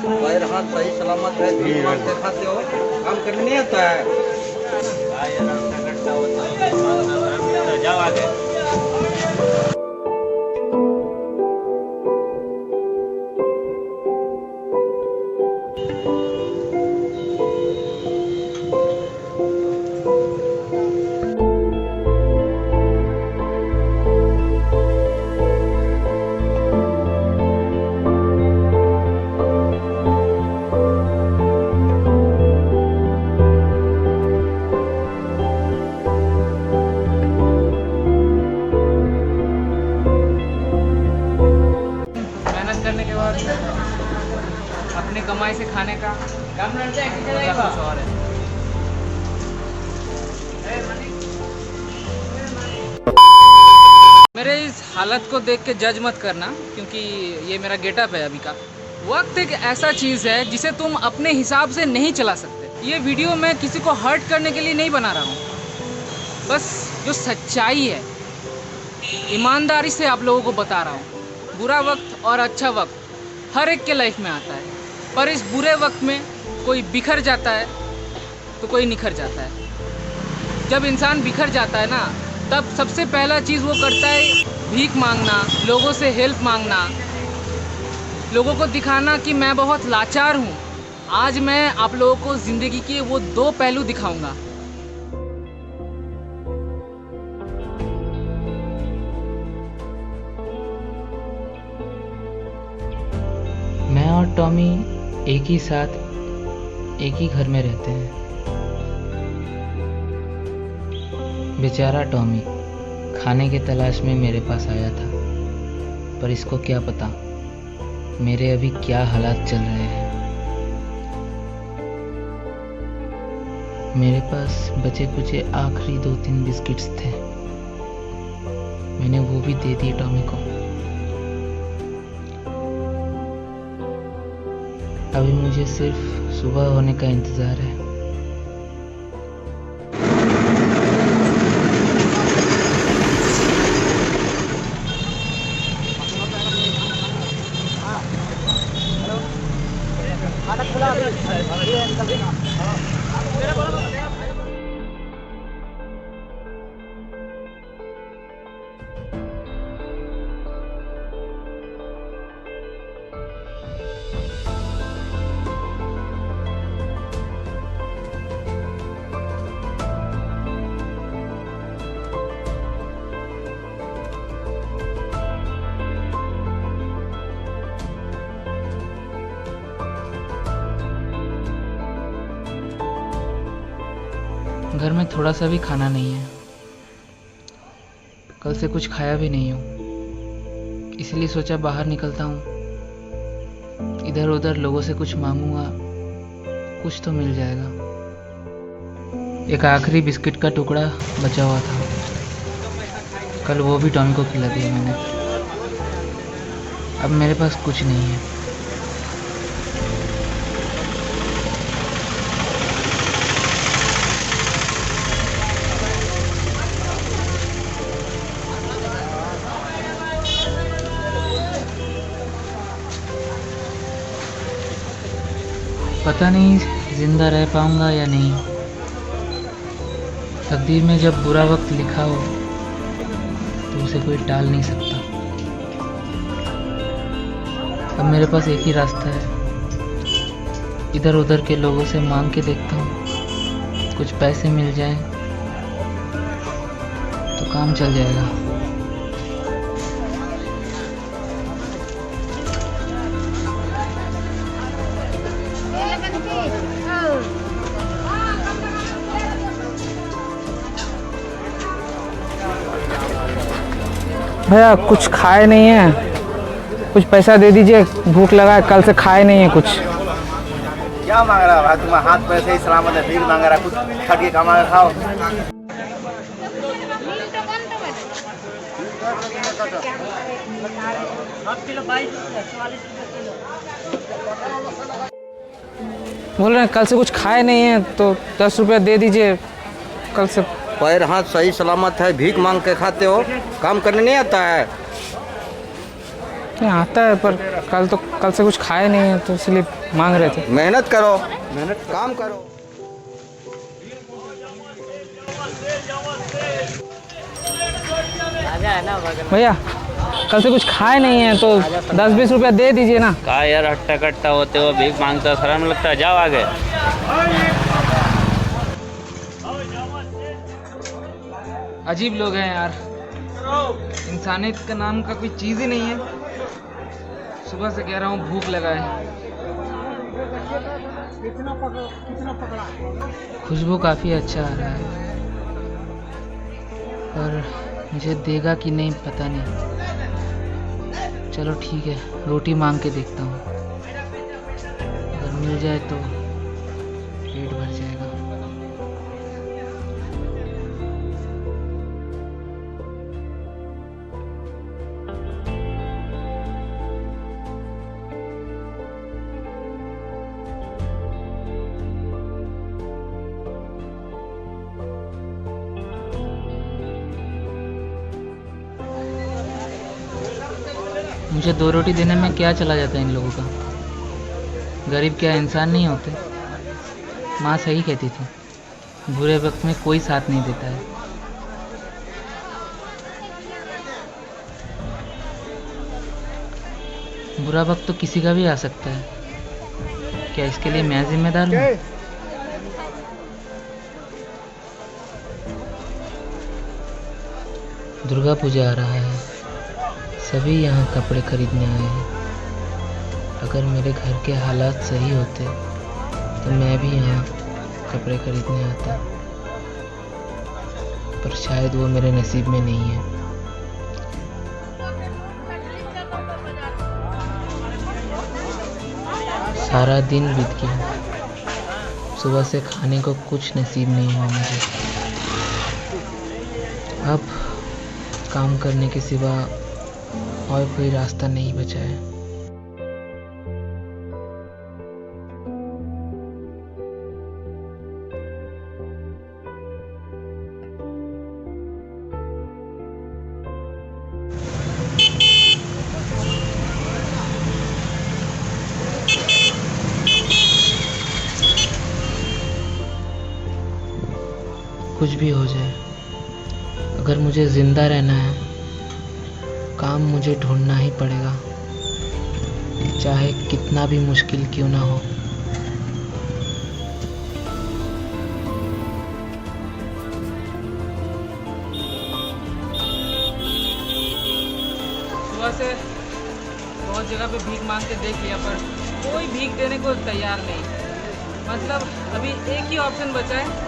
पैर हाथ सही सलामत है, भीख मांग के खाते हो, काम करने नहीं आता है। जाओ आगे। करने के बाद अपने कमाई से खाने का कुछ और है। मेरे इस हालत को देख के जज मत करना, क्योंकि ये मेरा गेटअप है अभी का। वक्त एक ऐसा चीज़ है जिसे तुम अपने हिसाब से नहीं चला सकते। ये वीडियो मैं किसी को हर्ट करने के लिए नहीं बना रहा हूँ, बस जो सच्चाई है ईमानदारी से आप लोगों को बता रहा हूँ। बुरा वक्त और अच्छा वक्त हर एक के लाइफ में आता है, पर इस बुरे वक्त में कोई बिखर जाता है तो कोई निखर जाता है। जब इंसान बिखर जाता है ना, तब सबसे पहला चीज़ वो करता है भीख मांगना, लोगों से हेल्प मांगना, लोगों को दिखाना कि मैं बहुत लाचार हूँ। आज मैं आप लोगों को ज़िंदगी के वो दो पहलू दिखाऊंगा। मैं और टॉमी एक ही साथ एक ही घर में रहते हैं। बेचारा टॉमी खाने की तलाश में मेरे पास आया था, पर इसको क्या पता मेरे अभी क्या हालात चल रहे हैं। मेरे पास बचे कुचे आखिरी 2-3 बिस्किट्स थे, मैंने वो भी दे दिए टॉमी को। अभी मुझे सिर्फ सुबह होने का इंतज़ार है। घर में थोड़ा सा भी खाना नहीं है, कल से कुछ खाया भी नहीं हूँ, इसलिए सोचा बाहर निकलता हूँ। इधर उधर लोगों से कुछ मांगूंगा, कुछ तो मिल जाएगा। एक आखिरी बिस्किट का टुकड़ा बचा हुआ था, कल वो भी टॉमी को खिला दिया मैंने। अब मेरे पास कुछ नहीं है। पता नहीं जिंदा रह पाऊंगा या नहीं। तकदीर में जब बुरा वक्त लिखा हो तो उसे कोई टाल नहीं सकता। अब मेरे पास एक ही रास्ता है, इधर उधर के लोगों से मांग के देखता हूँ, कुछ पैसे मिल जाएं तो काम चल जाएगा। भैया कुछ खाए नहीं है, कुछ पैसा दे दीजिए, भूख लगा है, कल से खाए नहीं है कुछ। क्या मांग रहा है भाई? तुम हाथ पैसे ही सलामत है, भीख मांग रहा, कुछ खट के कमा के खाओ। बोल रहे हैं कल से कुछ खाए नहीं है तो 10 रुपया दे दीजिए, कल से। पैर हाथ सही सलामत है, भीख मांग के खाते हो, काम करने नहीं आता है। नहीं आता है, पर कल से कुछ खाए नहीं है तो इसलिए मांग रहे थे। मेहनत करो, काम करो। भैया कल से कुछ खाए नहीं है तो 10-20 रुपया दे दीजिए ना। कहा यार हट्टा कट्टा होते हो, भीख मांगता हो, शर्म लगता है, जाओ आगे। अजीब लोग हैं यार, इंसानियत का नाम का कोई चीज़ ही नहीं है। सुबह से कह रहा हूँ भूख लगा है। खुशबू काफ़ी अच्छा आ रहा है, पर मुझे देगा कि नहीं पता नहीं। चलो ठीक है, रोटी मांग के देखता हूँ, अगर मिल जाए तो पेट भर जाएगा। मुझे 2 रोटी देने में क्या चला जाता है इन लोगों का। गरीब क्या इंसान नहीं होते? माँ सही कहती थी, बुरे वक्त में कोई साथ नहीं देता है। बुरा वक्त तो किसी का भी आ सकता है, क्या इसके लिए मैं जिम्मेदार हूँ? दुर्गा पूजा आ रहा है, सभी यहाँ कपड़े खरीदने आए हैं। अगर मेरे घर के हालात सही होते तो मैं भी यहाँ कपड़े खरीदने आता, पर शायद वो मेरे नसीब में नहीं है। सारा दिन बीत गया, सुबह से खाने को कुछ नसीब नहीं हुआ मुझे। अब काम करने के सिवा और कोई रास्ता नहीं बचा है। कुछ भी हो जाए, अगर मुझे जिंदा रहना है, काम मुझे ढूंढना ही पड़ेगा, चाहे कितना भी मुश्किल क्यों ना हो। सुबह से बहुत जगह पे भीख मांग के देख लिया, पर कोई भीख देने को तैयार नहीं। मतलब अभी एक ही ऑप्शन बचा है,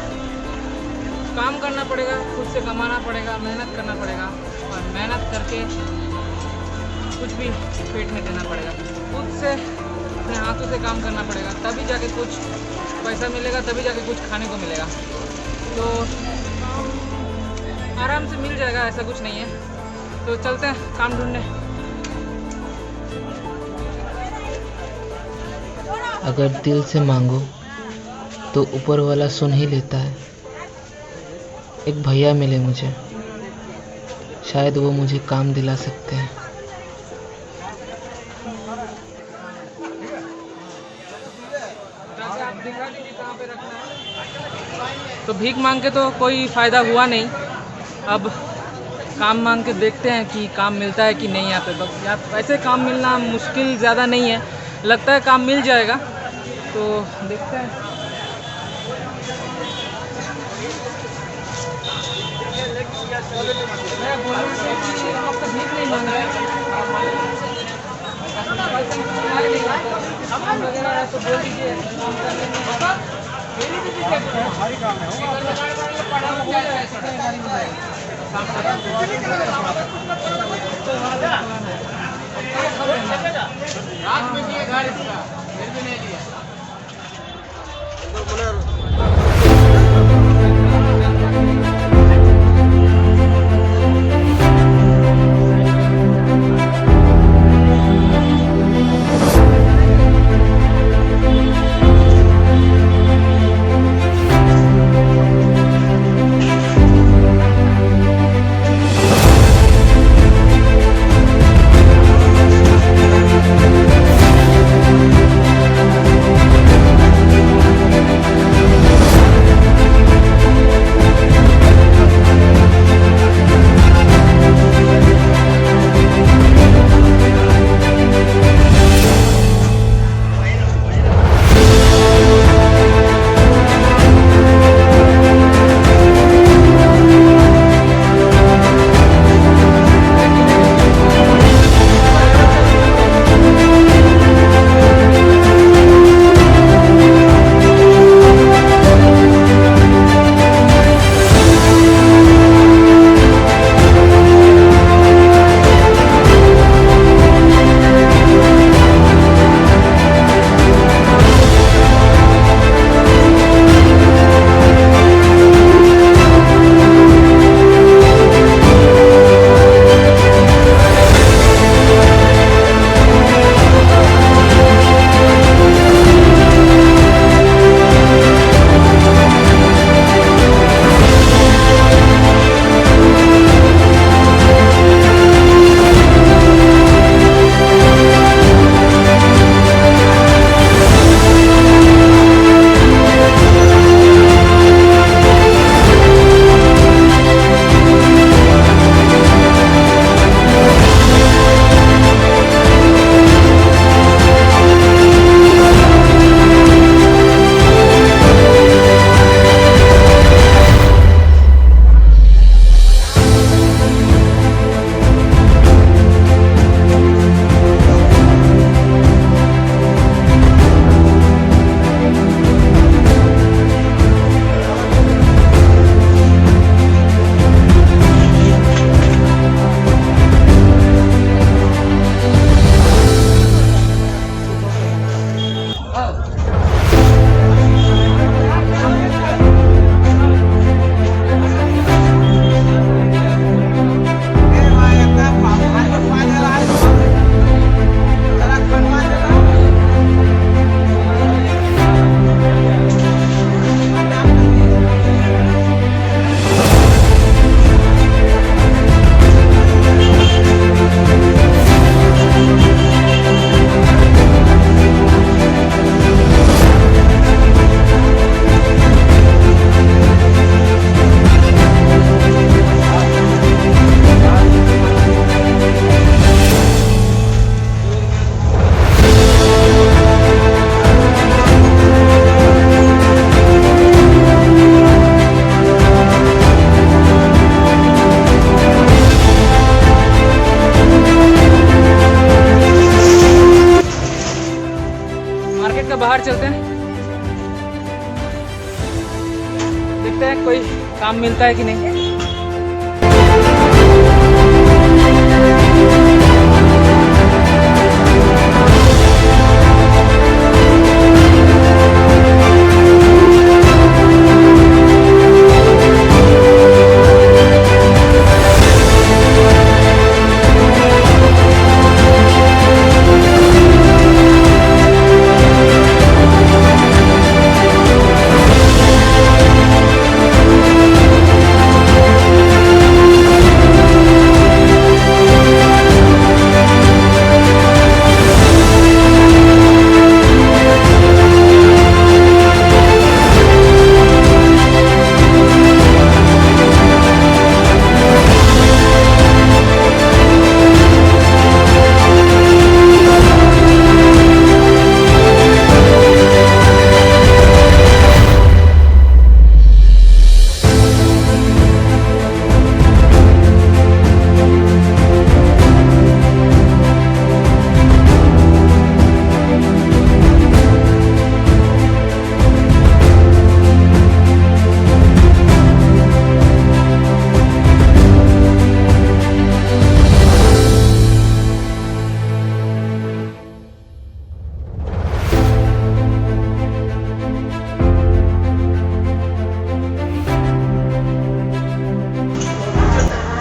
काम करना पड़ेगा, खुद से कमाना पड़ेगा, मेहनत करना पड़ेगा, और मेहनत करके कुछ भी पेट में देना पड़ेगा। खुद से अपने हाथों से काम करना पड़ेगा, तभी जाके कुछ पैसा मिलेगा, तभी जाके कुछ खाने को मिलेगा। तो आराम से मिल जाएगा, ऐसा कुछ नहीं है। तो चलते हैं काम ढूंढने। अगर दिल से मांगो तो ऊपर वाला सुन ही लेता है। एक भैया मिले मुझे, शायद वो मुझे काम दिला सकते हैं। तो भीख मांग के तो कोई फ़ायदा हुआ नहीं, अब काम मांग के देखते हैं कि काम मिलता है कि नहीं। यहाँ पे बस वैसे काम मिलना मुश्किल ज़्यादा नहीं है, लगता है काम मिल जाएगा, तो देखते हैं। मैं बोल रहा हूँ कि हम आपका भीख नहीं मांग रहे हैं, वगैरह है तो बोल दीजिए, काम कर लेंगे। रात में दिए गाड़ी का फिर भी नहीं लिया। मार्केट का बाहर चलते हैं, देखते हैं कोई काम मिलता है कि नहीं।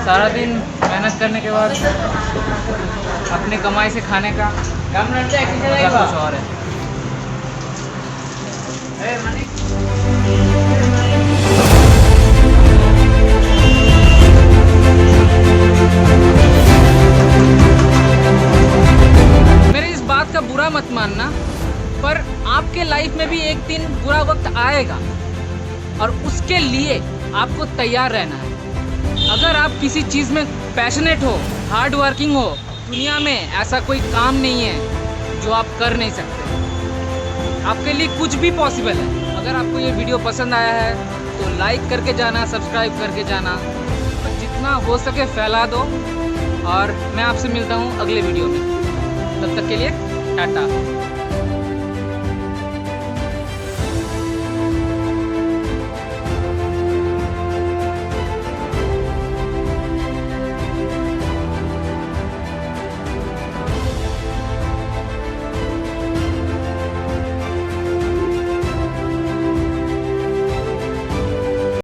सारा दिन मेहनत करने के बाद अपने कमाई से खाने का मजा कुछ और है। मेरे इस बात का बुरा मत मानना, पर आपके लाइफ में भी एक दिन बुरा वक्त आएगा और उसके लिए आपको तैयार रहना है। अगर आप किसी चीज़ में पैशनेट हो, हार्ड वर्किंग हो, दुनिया में ऐसा कोई काम नहीं है जो आप कर नहीं सकते। आपके लिए कुछ भी पॉसिबल है। अगर आपको ये वीडियो पसंद आया है तो लाइक करके जाना, सब्सक्राइब करके जाना, और जितना हो सके फैला दो। और मैं आपसे मिलता हूँ अगले वीडियो में। तब तक के लिए टाटा।